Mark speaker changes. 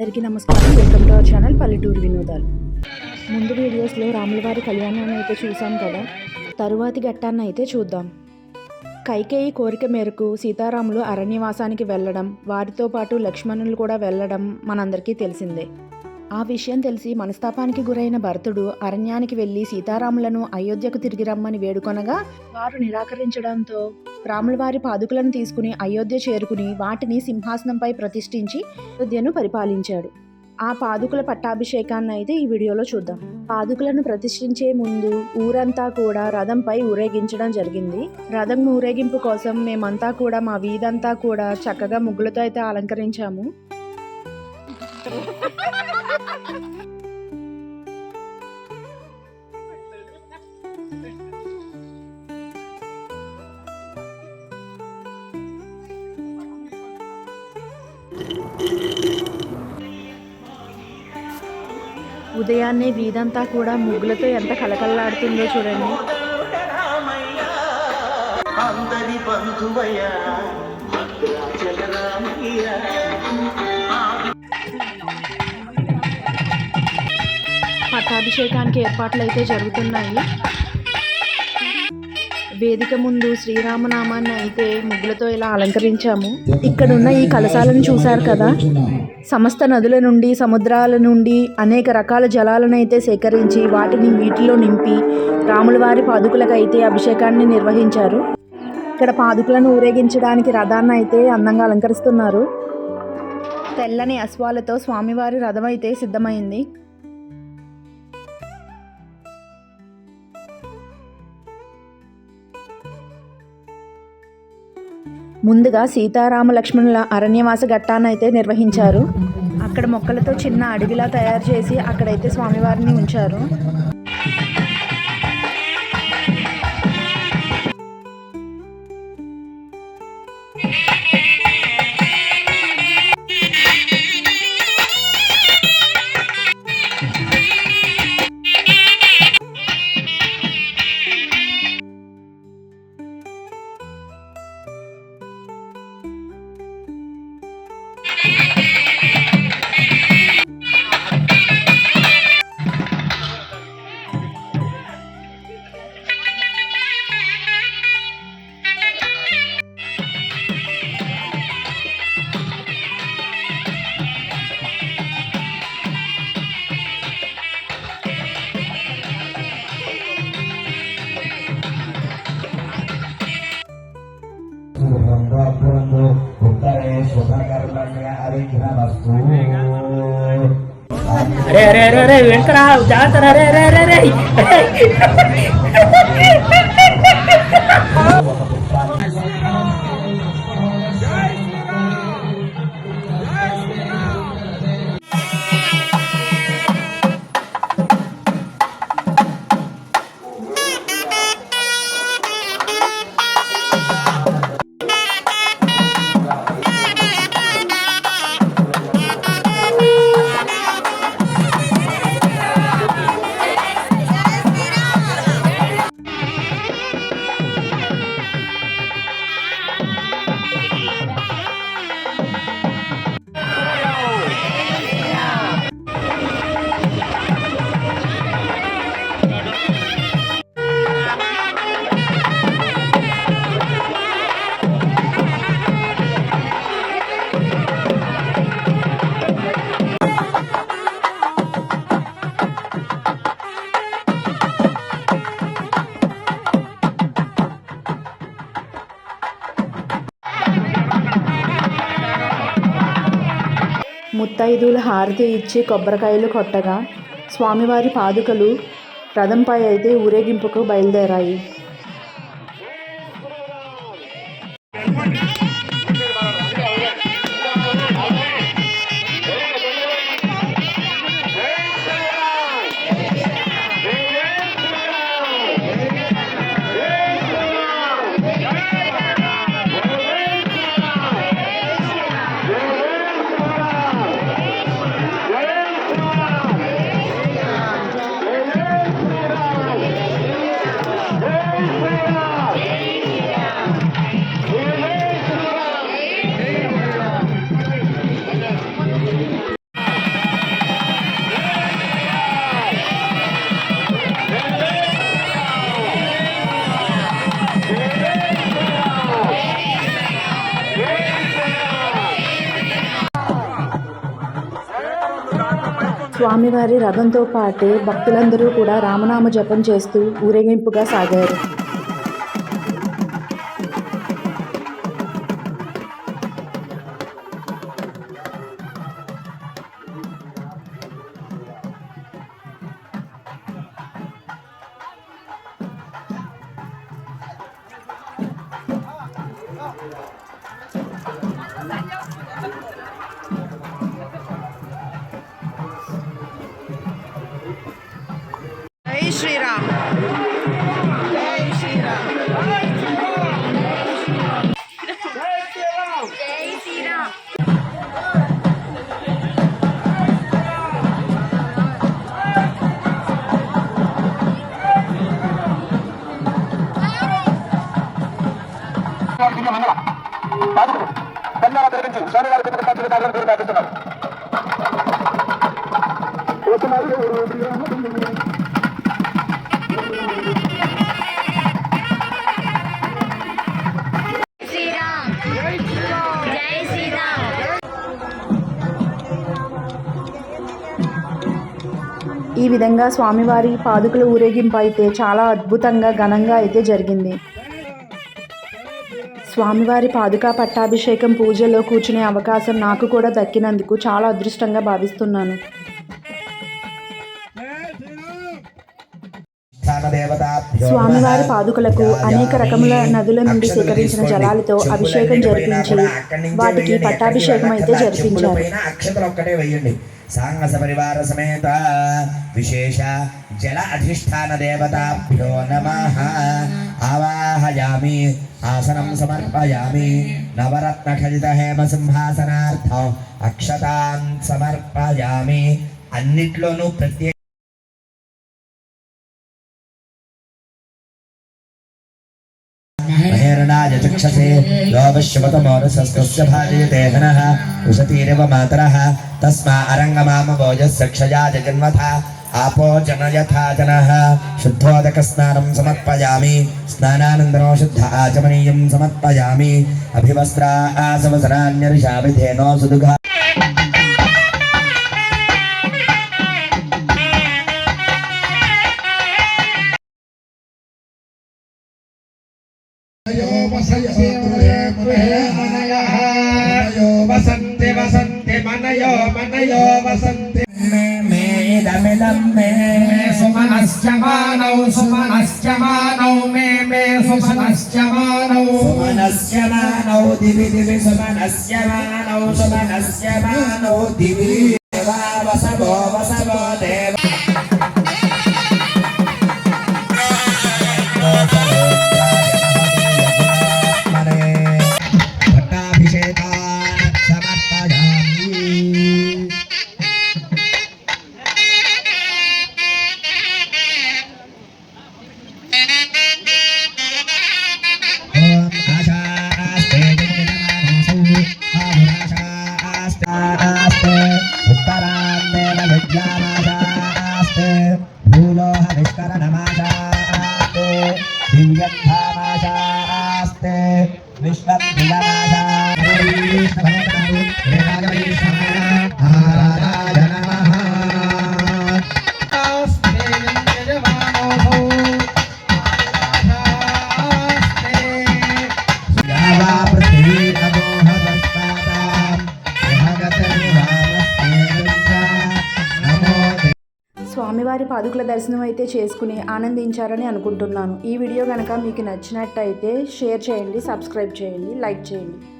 Speaker 1: అందరికీ నమస్కారం. Welcome to our channel పల్లెటూరు వినోదాలు. ముందు వీడియోస్లో రాములవారి కళ్యాణాన్ని అయితే చూసాం కదా, తరువాతి ఘట్టాన్ని అయితే చూద్దాం. కైకేయి కోరిక మేరకు సీతారాములు అరణ్యవాసానికి వెళ్ళడం, వారితో పాటు లక్ష్మణులు కూడా వెళ్ళడం మనందరికీ తెలిసిందే. ఆ విషయం తెలిసి మనస్తాపానికి గురైన భరతుడు అరణ్యానికి వెళ్లి సీతారాములను అయోధ్యకు తిరిగి రమ్మని వేడుకొనగా వారు నిరాకరించడంతో రాములవారి పాదుకలను తీసుకుని అయోధ్య చేరుకుని వాటిని సింహాసనంపై ప్రతిష్ఠించి అయోధ్యను పరిపాలించాడు. ఆ పాదుకల పట్టాభిషేకాన్ని అయితే ఈ వీడియోలో చూద్దాం. పాదుకలను ప్రతిష్ఠించే ముందు ఊరంతా కూడా రథంపై ఊరేగించడం జరిగింది. రథం ఊరేగింపు కోసం మేమంతా కూడా మా వీధంతా కూడా చక్కగా ముగ్గులతో అయితే అలంకరించాము. ఉదయాన్నే వీధంతా కూడా ముగ్గులతో ఎంత కలకల్లాడుతుందో చూడండి. పట్టాభిషేకానికి ఏర్పాట్లు అయితే జరుగుతున్నాయి. వేదిక ముందు శ్రీరామనామాన్ని అయితే ముగ్గులతో ఇలా అలంకరించాము. ఇక్కడున్న ఈ కలశాలను చూశారు కదా, సమస్త నదుల నుండి సముద్రాల నుండి అనేక రకాల జలాలను అయితే సేకరించి వాటిని వీటిలో నింపి రాముల వారి పాదుకులకు అయితే అభిషేకాన్ని నిర్వహించారు. ఇక్కడ పాదుకులను ఊరేగించడానికి రథాన్ని అయితే అందంగా అలంకరిస్తున్నారు. తెల్లని అశ్వాలతో స్వామివారి రథం అయితే సిద్ధమైంది. ముందుగా సీతారామ లక్ష్మణుల అరణ్యవాస ఘట్టాన్ని అయితే నిర్వహించారు. అక్కడ మొక్కలతో చిన్న అడవిలా తయారు చేసి అక్కడైతే స్వామివారిని ఉంచారు.
Speaker 2: अरे अरे अरे अरे वेंकरा जाता अरे अरे अरे अरे
Speaker 1: ముత్తైదువులు హారతి ఇచ్చి కొబ్బరికాయలు కొట్టగా స్వామివారి పాదుకలు రథంపై అయితే ఊరేగింపుకు బయలుదేరాయి.
Speaker 3: Yeah.
Speaker 1: స్వామివారి రథంతో పాటే భక్తులందరూ కూడా రామనామ జపం చేస్తూ ఊరేగింపుగా సాగారు.
Speaker 3: జై శ్రీరామ్. జై శ్రీరామ్. జై శ్రీరామ్. శ్రీరామ్. జై శ్రీరామ్.
Speaker 1: ఈ విధంగా స్వామివారి పాదుకల ఊరేగింపు అయితే చాలా అద్భుతంగా ఘనంగా అయితే జరిగింది. స్వామివారి పాదుకా పట్టాభిషేకం పూజలో కూర్చునే అవకాశం నాకు కూడా దక్కినందుకు చాలా అదృష్టంగా భావిస్తున్నాను. స్వామివారి పాదుకలకు అనేక రకముల నదుల నుండి సేకరించిన జలాలతో అభిషేకం జరిపించి వాటికి పట్టాభిషేకం అయితే జరిపించారు.
Speaker 4: సాంగ సపరివార సమేత విశేష జల అధిష్టాన దేవతాభ్యో నమః. ఆవాహయామి, ఆసనం సమర్పయామి. నవరత్న ఖచిత హేమ సింహాసనార్థం అక్షతాన్ సమర్పయామి. అన్నిట్లోనూ ప్రత్యేక మహేరణాయ చక్షసే లోభశ్యమతమోరసస్తస్య భాజయతే ఘనః ఉషతీరివ మాతరః తస్మా అరంగమామ భోజస్య క్షయా జగన్మథ ఆపో జనయథా జనః. శుద్ధోదక స్నానం సమర్పయామి. స్నానానంతరం శుద్ధ ఆచమనీయం సమర్పయామి. అభివస్త్రా ఆసవసరాన్యర్షా విధేనో సుదుఘా వసంతి వసంతి మనయో మనయో వసంతి మేదమిదం మే సుమనస్య మానౌ సుమనస్య మానౌ మే మే సుమనస్య మానౌ సుమనస్య మానౌ దివి దివి సుమనస్య మానౌ సుమనస్య మానౌ దివి దేవా వసవో వసవో దేవ
Speaker 1: స్వామివారి పాదుకల దర్శనం అయితే చేసుకుని ఆనందించారని అనుకుంటున్నాను. ఈ వీడియో కనుక మీకు నచ్చినట్టయితే షేర్ చేయండి, సబ్స్క్రైబ్ చేయండి, లైక్ చేయండి.